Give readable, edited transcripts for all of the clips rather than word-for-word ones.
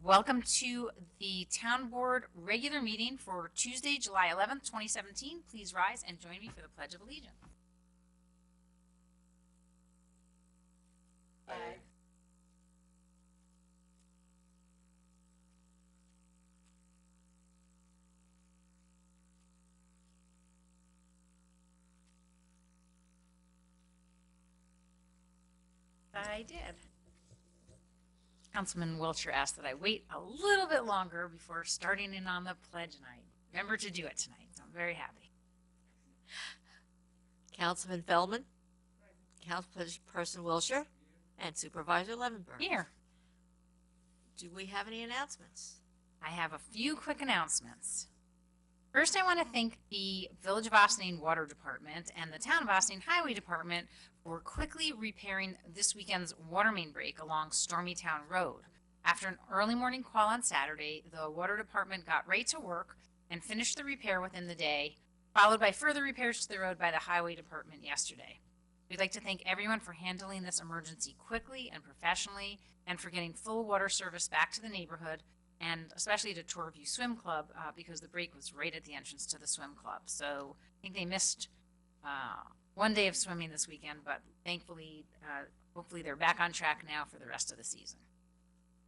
Welcome to the Town Board regular meeting for Tuesday, July 11th, 2017. Please rise and join me for the Pledge of Allegiance. Aye. I did. Councilman Wiltshire asked that I wait a little bit longer before starting in on the pledge, and I remember to do it tonight, so I'm very happy. Councilman Feldman, Councilperson Wilshire, and Supervisor Levenberg. Here, Do we have any announcements? I have a few quick announcements. First, I want to thank the Village of Ossining Water Department and the Town of Ossining Highway Department for quickly repairing this weekend's water main break along Stormy Town Road. After an early morning call on Saturday, the Water Department got right to work and finished the repair within the day, followed by further repairs to the road by the Highway Department yesterday. We'd like to thank everyone for handling this emergency quickly and professionally, and for getting full water service back to the neighborhood, and especially to Torview Swim Club, because the break was right at the entrance to the swim club. So I think they missed one day of swimming this weekend, but thankfully, hopefully they're back on track now for the rest of the season.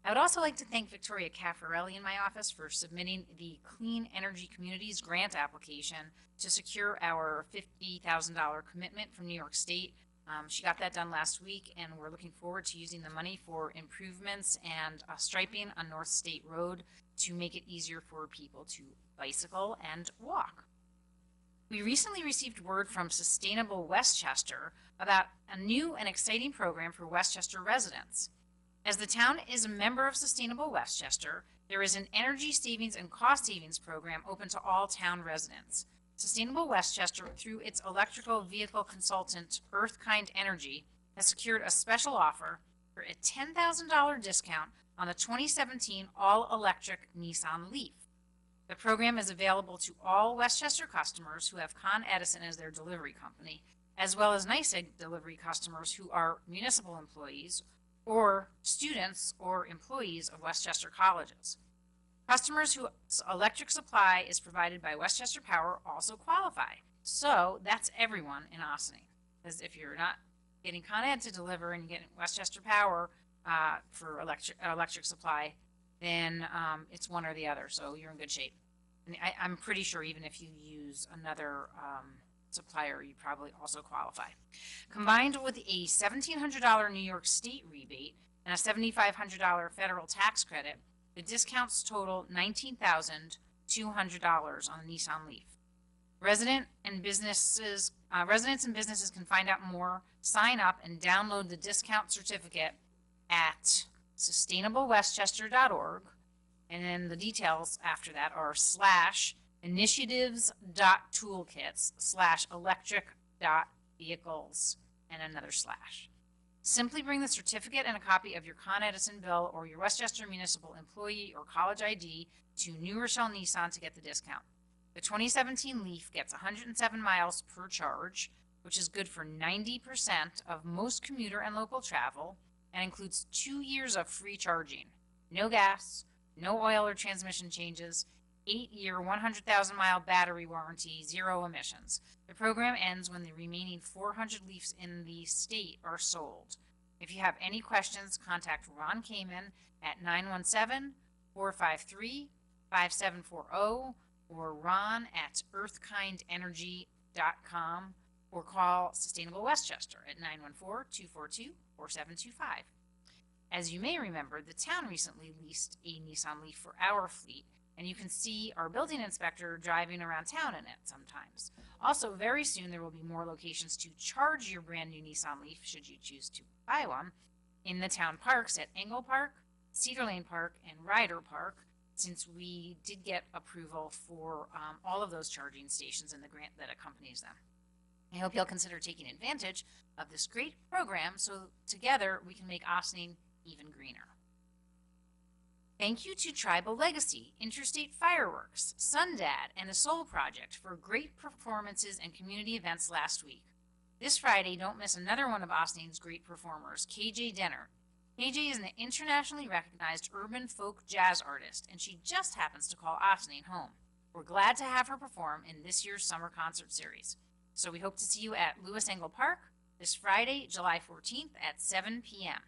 I would also like to thank Victoria Caffarelli in my office for submitting the Clean Energy Communities grant application to secure our $50,000 commitment from New York State. She got that done last week, and we're looking forward to using the money for improvements and striping on North State Road to make it easier for people to bicycle and walk. We recently received word from Sustainable Westchester about a new and exciting program for Westchester residents. As the town is a member of Sustainable Westchester, there is an energy savings and cost savings program open to all town residents. Sustainable Westchester, through its electrical vehicle consultant, Earthkind Energy, has secured a special offer for a $10,000 discount on the 2017 all-electric Nissan Leaf. The program is available to all Westchester customers who have Con Edison as their delivery company, as well as NYSEG delivery customers who are municipal employees or students or employees of Westchester colleges. Customers whose electric supply is provided by Westchester Power also qualify. So that's everyone in Ossining. Because if you're not getting Con Ed to deliver and you're getting Westchester Power for electric supply, then it's one or the other. So you're in good shape. And I'm pretty sure even if you use another supplier, you probably also qualify. Combined with a $1,700 New York State rebate and a $7,500 federal tax credit, the discounts total $19,200 on the Nissan Leaf. Residents and businesses can find out more, sign up, and download the discount certificate at sustainablewestchester.org. And then the details after that are /initiatives.toolkits/electric.vehicles and another slash. Simply bring the certificate and a copy of your Con Edison bill or your Westchester Municipal Employee or College ID to New Rochelle Nissan to get the discount. The 2017 Leaf gets 107 miles per charge, which is good for 90% of most commuter and local travel, and includes 2 years of free charging. No gas, no oil or transmission changes, 8-year, 100,000-mile battery warranty, 0 emissions. The program ends when the remaining 400 Leafs in the state are sold. If you have any questions, contact Ron Kamen at 917-453-5740 or Ron at earthkindenergy.com or call Sustainable Westchester at 914-242-4725. As you may remember, the town recently leased a Nissan Leaf for our fleet, and you can see our building inspector driving around town in it sometimes. Also, very soon there will be more locations to charge your brand new Nissan Leaf, should you choose to buy one, in the town parks at Engle Park, Cedar Lane Park, and Ryder Park, since we did get approval for all of those charging stations in the grant that accompanies them. I hope you'll consider taking advantage of this great program so together we can make Ossining even greener. Thank you to Tribal Legacy, Interstate Fireworks, Sundad, and the Soul Project for great performances and community events last week. This Friday, don't miss another one of Ossining's great performers, KJ Denner. AJ is an internationally recognized urban folk jazz artist, and she just happens to call Ossining home. We're glad to have her perform in this year's summer concert series. So we hope to see you at Lewis Engle Park this Friday, July 14th at 7 p.m.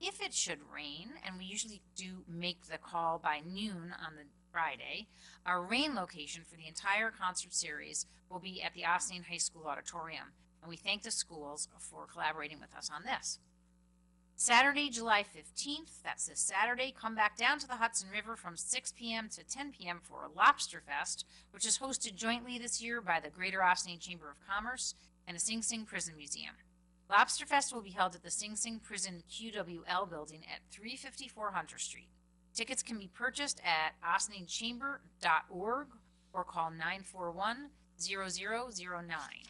If it should rain, and we usually do make the call by noon on the Friday, our rain location for the entire concert series will be at the Ossining High School Auditorium, and we thank the schools for collaborating with us on this. Saturday, July 15th, that's this Saturday, come back down to the Hudson River from 6 p.m. to 10 p.m. for Lobster Fest, which is hosted jointly this year by the Greater Ossining Chamber of Commerce and the Sing Sing Prison Museum. Lobster Fest will be held at the Sing Sing Prison QWL building at 354 Hunter Street. Tickets can be purchased at ossiningchamber.org or call 941-0009.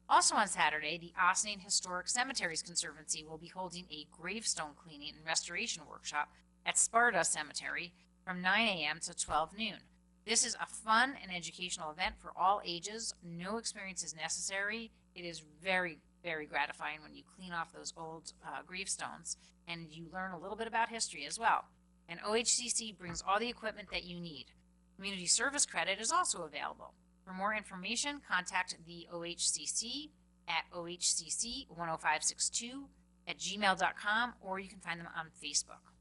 Also on Saturday, the Ossining Historic Cemeteries Conservancy will be holding a gravestone cleaning and restoration workshop at Sparta Cemetery from 9 a.m. to 12 noon. This is a fun and educational event for all ages. No experience is necessary. It is very, very gratifying when you clean off those old gravestones, and you learn a little bit about history as well. And OHCC brings all the equipment that you need. Community service credit is also available. For more information, contact the OHCC at ohcc10562@gmail.com, or you can find them on Facebook.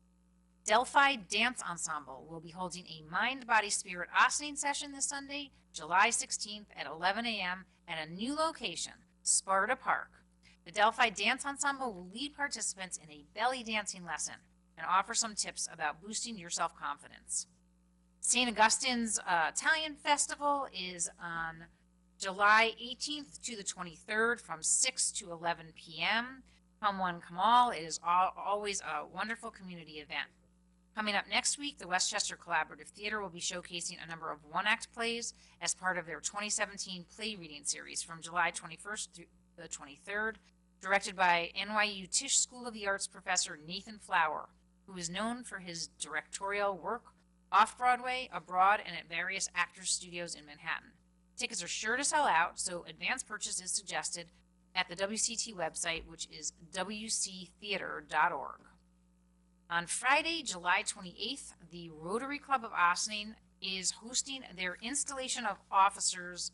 Delphi Dance Ensemble will be holding a Mind, Body, Spirit Ossining session this Sunday, July 16th at 11 a.m. at a new location, Sparta Park. The Delphi Dance Ensemble will lead participants in a belly dancing lesson and offer some tips about boosting your self-confidence. St. Augustine's Italian Festival is on July 18th to the 23rd from 6 to 11 p.m. Come one, come all. It is always a wonderful community event. Coming up next week, the Westchester Collaborative Theater will be showcasing a number of one-act plays as part of their 2017 play reading series from July 21st through the 23rd, directed by NYU Tisch School of the Arts professor Nathan Flower, who is known for his directorial work off-Broadway, abroad, and at various actors' studios in Manhattan. Tickets are sure to sell out, so advance purchase is suggested at the WCT website, which is wctheater.org. On Friday, July 28th, the Rotary Club of Ossining is hosting their Installation of Officers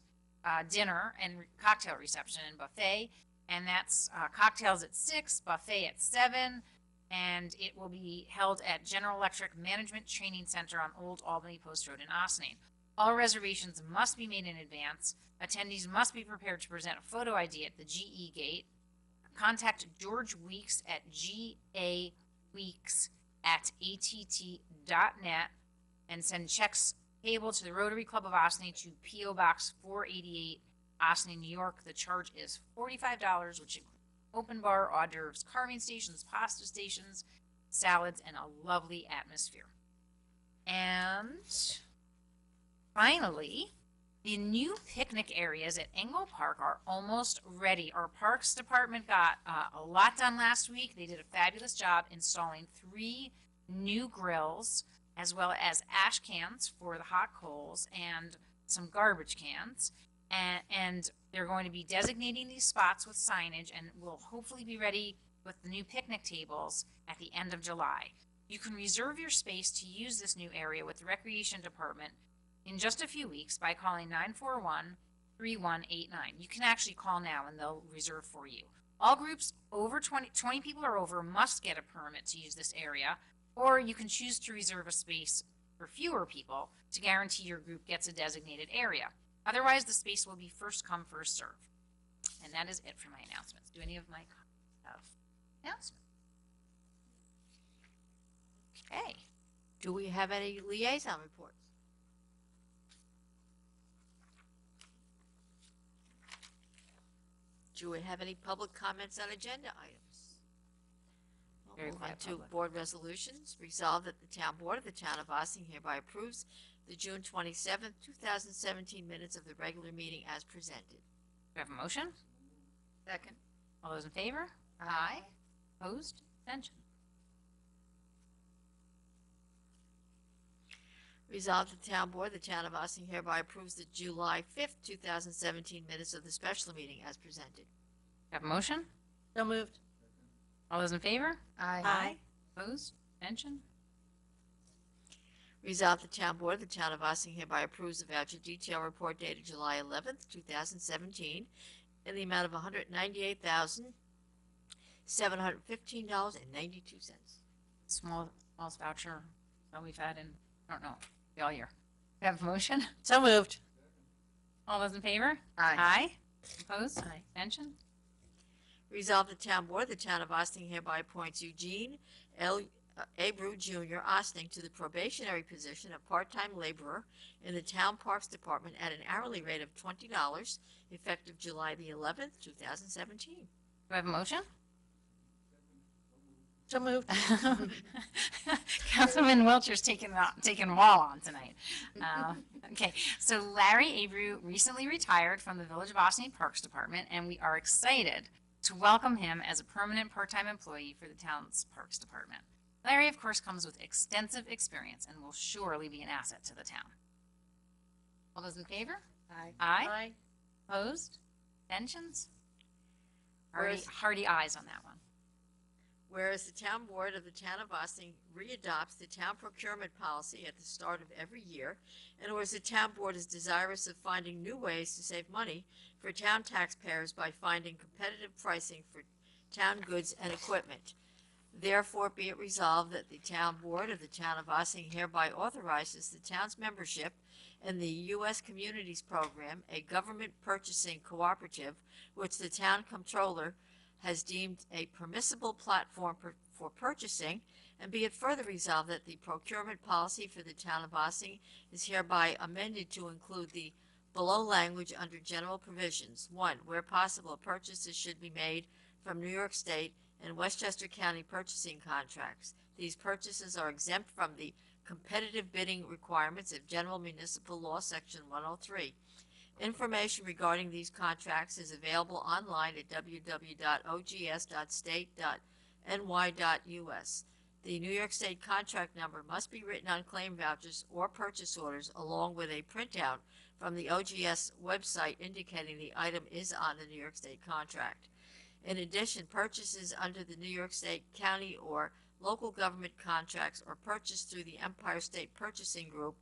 dinner and cocktail reception and buffet, and that's cocktails at 6, buffet at 7, and it will be held at General Electric Management Training Center on Old Albany Post Road in Ossining. All reservations must be made in advance. Attendees must be prepared to present a photo ID at the GE gate. Contact George Weeks at gaweeks@att.net and send checks payable to the Rotary Club of Ossining to P.O. Box 488, Ossining, New York. The charge is $45, which includes open bar, hors d'oeuvres, carving stations, pasta stations, salads, and a lovely atmosphere. And finally, the new picnic areas at Engle Park are almost ready. Our Parks Department got a lot done last week. They did a fabulous job installing 3 new grills, as well as ash cans for the hot coals and some garbage cans. And they're going to be designating these spots with signage, and will hopefully be ready with the new picnic tables at the end of July. You can reserve your space to use this new area with the Recreation Department in just a few weeks by calling 941-3189. You can actually call now and they'll reserve for you. All groups over 20 people or over must get a permit to use this area, or you can choose to reserve a space for fewer people to guarantee your group gets a designated area. Otherwise, the space will be first come, first serve. And that is it for my announcements. Do any of my have announcements? Okay. Do we have any liaison reports? Do we have any public comments on agenda items? We'll move on to board resolutions. Resolved that the town board of the town of Ossining hereby approves the June 27th, 2017 minutes of the regular meeting as presented. Do we have a motion? Second. All those in favor? Aye. Opposed? Abstention? Resolved that the town board of the town of Ossining hereby approves the July 5th, 2017 minutes of the special meeting as presented. Do we have a motion? So moved. All those in favor? Aye. Opposed? Abstention? Resolved, the Town Board of the Town of Ossing hereby approves the voucher detail report dated July 11th, 2017, in the amount of $198,715.92. Smallest voucher that we've had in, I don't know, all year. We have a motion? So moved. All those in favor? Aye. Opposed? Aye. Abstention? Resolved, the Town Board of the Town of Ossing hereby appoints Eugene L. Abreu Jr. Ossing to the probationary position of part-time laborer in the Town Parks Department at an hourly rate of $20, effective July the 11th, 2017. Do I have a motion? So moved. Councilman Wiltshire taking them all on tonight. Okay, so Larry Abreu recently retired from the Village of Ossining Parks Department, and we are excited to welcome him as a permanent part-time employee for the town's Parks Department. Larry, of course, comes with extensive experience and will surely be an asset to the town. All those in favor? Aye. Aye. Opposed? Abstentions? Hearty ayes on that one. Whereas the Town Board of the Town of Ossing readopts the town procurement policy at the start of every year, and whereas the Town Board is desirous of finding new ways to save money for town taxpayers by finding competitive pricing for town goods and equipment. Therefore, be it resolved that the Town Board of the Town of Ossing hereby authorizes the town's membership in the U.S. Communities Program, a government purchasing cooperative, which the town comptroller has deemed a permissible platform for purchasing, and be it further resolved that the procurement policy for the Town of Ossing is hereby amended to include the below language under general provisions. 1. Where possible, purchases should be made from New York State and Westchester County purchasing contracts. These purchases are exempt from the competitive bidding requirements of General Municipal Law, Section 103. Information regarding these contracts is available online at www.ogs.state.ny.us. The New York State contract number must be written on claim vouchers or purchase orders, along with a printout from the OGS website indicating the item is on the New York State contract. In addition, purchases under the New York State, county, or local government contracts are purchased through the Empire State Purchasing Group,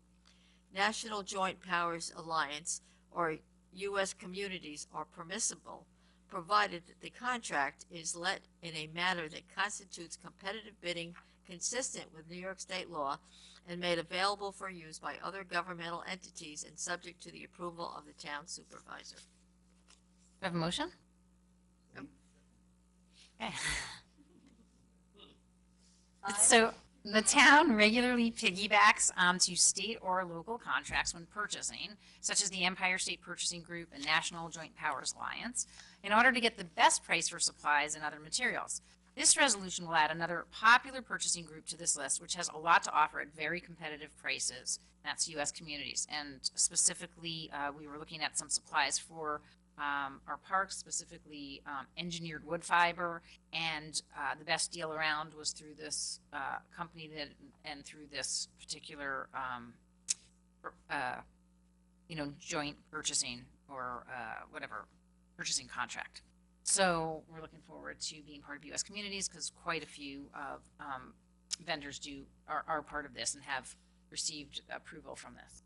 National Joint Powers Alliance, or U.S. Communities are permissible, provided that the contract is let in a manner that constitutes competitive bidding consistent with New York State law and made available for use by other governmental entities and subject to the approval of the town supervisor. Do I have a motion? Yep. Okay. So the town regularly piggybacks onto state or local contracts when purchasing, such as the Empire State Purchasing Group and National Joint Powers Alliance, in order to get the best price for supplies and other materials. This resolution will add another popular purchasing group to this list, which has a lot to offer at very competitive prices. That's U.S. Communities. And specifically, we were looking at some supplies for our parks, specifically engineered wood fiber, and the best deal around was through this company and through this particular, joint purchasing or whatever purchasing contract. So we're looking forward to being part of U.S. Communities because quite a few of vendors are part of this and have received approval from this.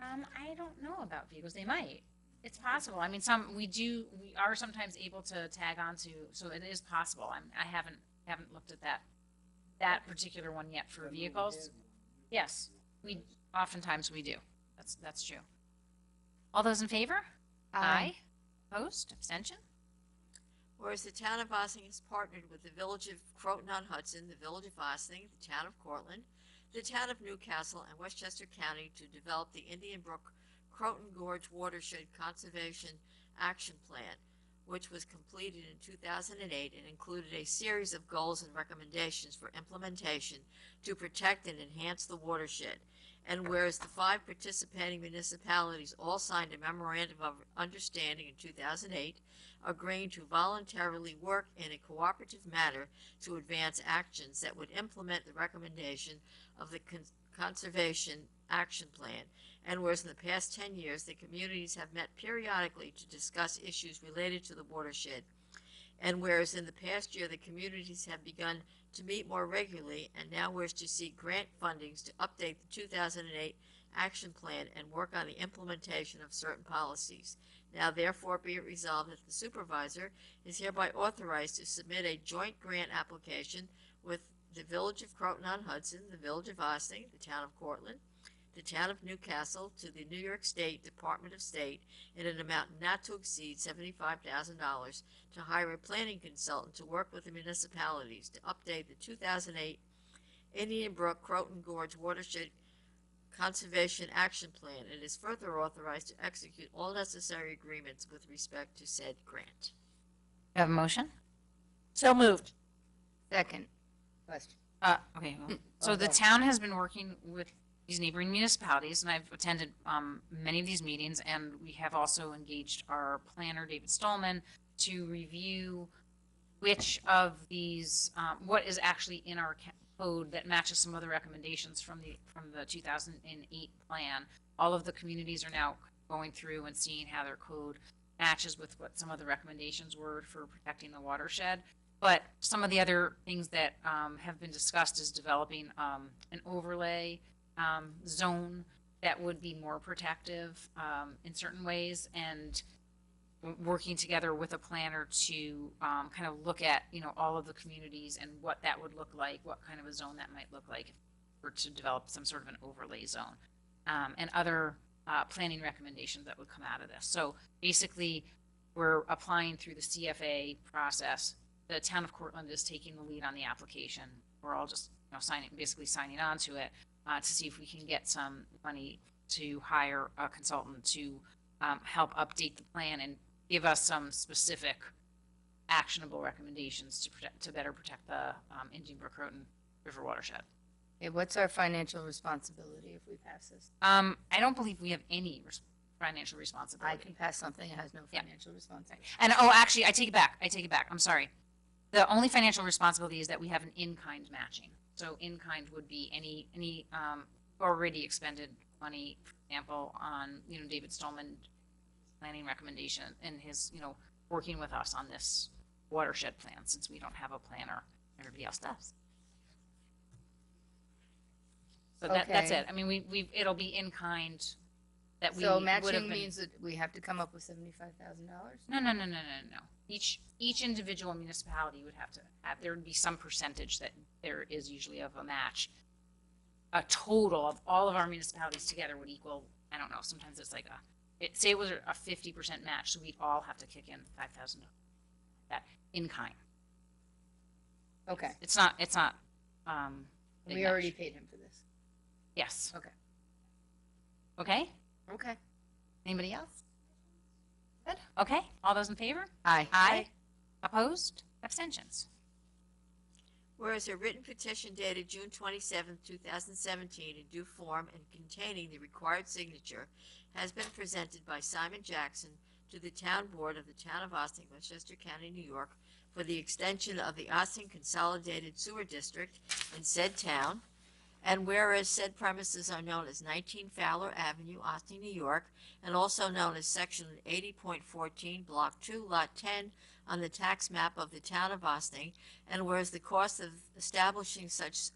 I don't know about vehicles. They might. It's possible. I mean, we are sometimes able to tag on to, so it is possible. I haven't looked at that particular one yet for vehicles. Yes, oftentimes we do. That's true. All those in favor? Aye. Opposed? Abstention? Whereas the Town of Ossing has partnered with the Village of Croton-on-Hudson, the Village of Ossing, the Town of Cortland, the Town of Newcastle, and Westchester County to develop the Indian Brook Croton Gorge Watershed Conservation Action Plan, which was completed in 2008 and included a series of goals and recommendations for implementation to protect and enhance the watershed. And whereas the 5 participating municipalities all signed a memorandum of understanding in 2008, agreeing to voluntarily work in a cooperative manner to advance actions that would implement the recommendation of the Conservation Action Plan. And whereas in the past 10 years, the communities have met periodically to discuss issues related to the watershed. And whereas in the past year, the communities have begun to meet more regularly and now wish to seek grant fundings to update the 2008 action plan and work on the implementation of certain policies. Now therefore be it resolved that the supervisor is hereby authorized to submit a joint grant application with the Village of Croton-on-Hudson, the Village of Ossining, the Town of Cortland, the Town of Newcastle to the New York State Department of State in an amount not to exceed $75,000 to hire a planning consultant to work with the municipalities to update the 2008 Indian Brook Croton Gorge Watershed Conservation Action Plan, and is further authorized to execute all necessary agreements with respect to said grant. Have a motion? So moved. Second. Question. Okay. Well, so the town has been working with these neighboring municipalities, and I've attended many of these meetings, and we have also engaged our planner, David Stallman, to review which of these, what is actually in our code that matches some of the recommendations from the 2008 plan. All of the communities are now going through and seeing how their code matches with what some of the recommendations were for protecting the watershed. But some of the other things that have been discussed is developing an overlay zone that would be more protective in certain ways, and working together with a planner to kind of look at, all of the communities and what that would look like, what kind of a zone that might look like if we were to develop some sort of an overlay zone, and other planning recommendations that would come out of this. So basically, we're applying through the CFA process. The Town of Cortland is taking the lead on the application. We're all just signing on to it to see if we can get some money to hire a consultant to help update the plan and give us some specific actionable recommendations to better protect the Indian Brook Croton River watershed. Okay, what's our financial responsibility if we pass this? I don't believe we have any financial I responsibility. can pass something that has no Yeah. financial responsibility. And actually, I take it back. I'm sorry. The only financial responsibility is that we have an in-kind matching. So in-kind would be any already expended money, for example, on David Stallman planning recommendation and his working with us on this watershed plan, since we don't have a planner, everybody else does. So that's Okay. it. I mean, it'll be in-kind that we So would have matching been. means that we have to come up with $75,000? No. Each individual municipality would have to have, there would be some percentage that there is usually of a match. A total of all of our municipalities together would equal, I don't know, sometimes it's like say it was a 50% match, so we'd all have to kick in $5,000. That in kind. Okay. It's not, big We match. already paid him for this. Yes. Okay. Okay? Okay. Anybody else? Good. Okay. All those in favor? Aye. Aye. Opposed? Abstentions? Whereas a written petition dated June 27, 2017, in due form and containing the required signature, has been presented by Simon Jackson to the Town Board of the Town of Ossining, Westchester County, New York, for the extension of the Ossining Consolidated Sewer District in said town. And whereas said premises are known as 19 Fowler Avenue, Ossining, New York, and also known as Section 80.14, Block 2, Lot 10, on the tax map of the Town of Ossining, and whereas the cost of establishing such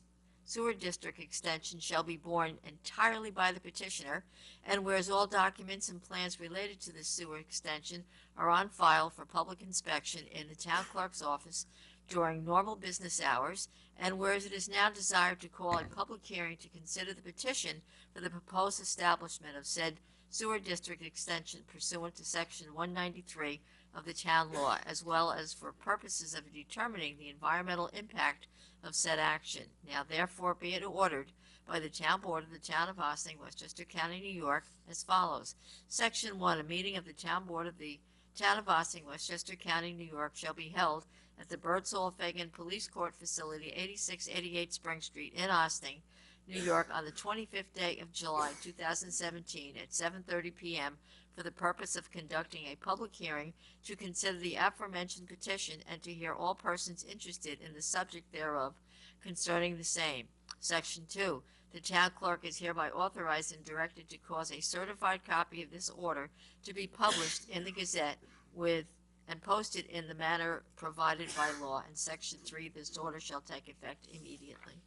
sewer district extension shall be borne entirely by the petitioner, and whereas all documents and plans related to this sewer extension are on file for public inspection in the town clerk's office during normal business hours, and whereas it is now desired to call a public hearing to consider the petition for the proposed establishment of said sewer district extension pursuant to Section 193 of the town law, as well as for purposes of determining the environmental impact of said action. Now therefore be it ordered by the Town Board of the Town of Ossining, Westchester County, New York, as follows. Section 1, a meeting of the Town Board of the Town of Ossining, Westchester County, New York, shall be held at the Birdsall Fagan Police Court Facility, 8688 Spring Street in Ossining, New York, on the 25th day of July 2017 at 7:30 p.m. for the purpose of conducting a public hearing to consider the aforementioned petition and to hear all persons interested in the subject thereof concerning the same. Section 2, the town clerk is hereby authorized and directed to cause a certified copy of this order to be published in the Gazette with and posted in the manner provided by law. And Section 3, this order shall take effect immediately.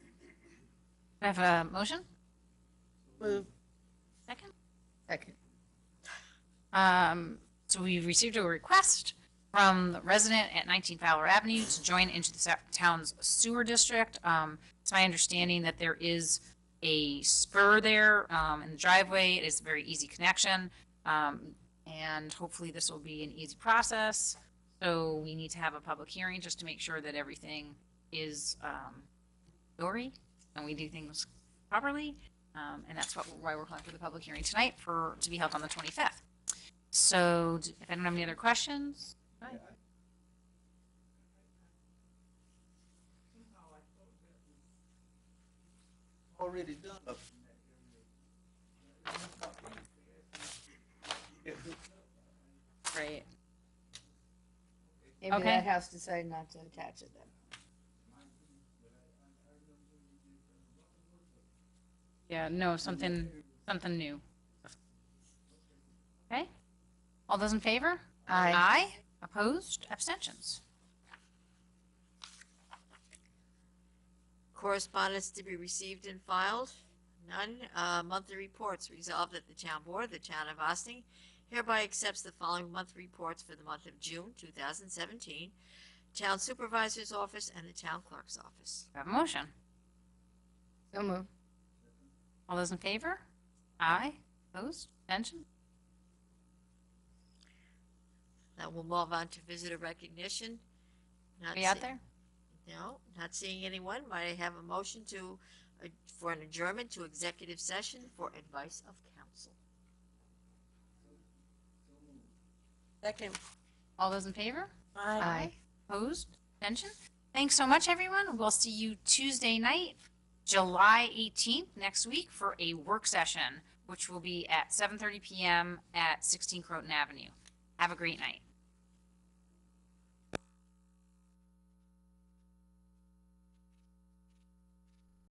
Do I have a motion? Move. Second? Second. So we received a request from the resident at 19 Fowler Avenue to join into the town's sewer district. It's my understanding that there is a spur there in the driveway. It is a very easy connection, and hopefully this will be an easy process. So we need to have a public hearing just to make sure that everything is dory and we do things properly. And that's why we're calling for the public hearing tonight to be held on the 25th. So if anyone have any other questions? Go ahead. Already done up in that area. Great. Maybe Okay. that house decided not to attach it then. Yeah, no, something new. Okay. All those in favor? Aye. Aye. Opposed? Abstentions? Correspondence to be received and filed? None. Monthly reports. Resolved that the town board of the town of Austin hereby accepts the following monthly reports for the month of June 2017. Town supervisor's office and the town clerk's office. Do I have a motion? So moved. All those in favor? Aye. Opposed? Abstentions? Now we'll move on to visitor recognition. Not Are you out see- there? No, not seeing anyone. Might I have a motion for an adjournment to executive session for advice of counsel? Second. All those in favor? Aye. Opposed? Abstention? Thanks so much, everyone. We'll see you Tuesday night, July 18th, next week, for a work session, which will be at 7:30 p.m. at 16 Croton Avenue. Have a great night.